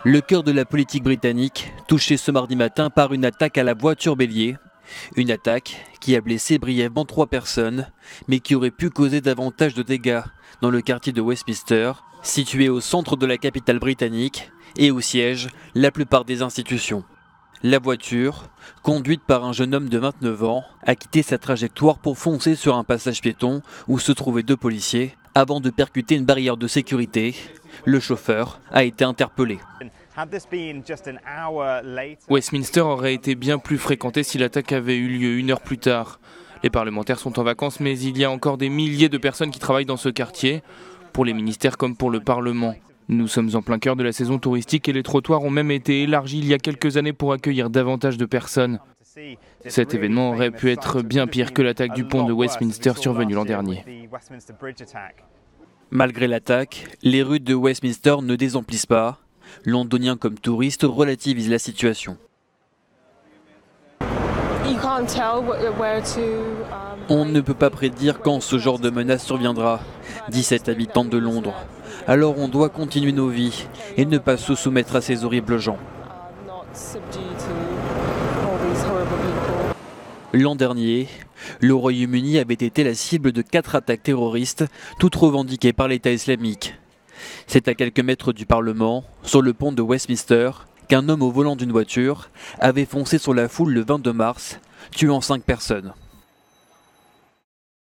Le cœur de la politique britannique, touché ce mardi matin par une attaque à la voiture bélier. Une attaque qui a blessé brièvement 3 personnes, mais qui aurait pu causer davantage de dégâts dans le quartier de Westminster, situé au centre de la capitale britannique et où siègent la plupart des institutions. La voiture, conduite par un jeune homme de 29 ans, a quitté sa trajectoire pour foncer sur un passage piéton où se trouvaient 2 policiers avant de percuter une barrière de sécurité. Le chauffeur a été interpellé. Westminster aurait été bien plus fréquenté si l'attaque avait eu lieu 1 heure plus tard. Les parlementaires sont en vacances, mais il y a encore des milliers de personnes qui travaillent dans ce quartier, pour les ministères comme pour le Parlement. Nous sommes en plein cœur de la saison touristique et les trottoirs ont même été élargis il y a quelques années pour accueillir davantage de personnes. Cet événement aurait pu être bien pire que l'attaque du pont de Westminster survenue l'an dernier. Malgré l'attaque, les rues de Westminster ne désemplissent pas. Londoniens comme touristes relativisent la situation. On ne peut pas prédire quand ce genre de menace surviendra, dit cette habitante de Londres. Alors on doit continuer nos vies et ne pas se soumettre à ces horribles gens. L'an dernier, le Royaume-Uni avait été la cible de 4 attaques terroristes, toutes revendiquées par l'État islamique. C'est à quelques mètres du Parlement, sur le pont de Westminster, qu'un homme au volant d'une voiture avait foncé sur la foule le 22 mars, tuant 5 personnes.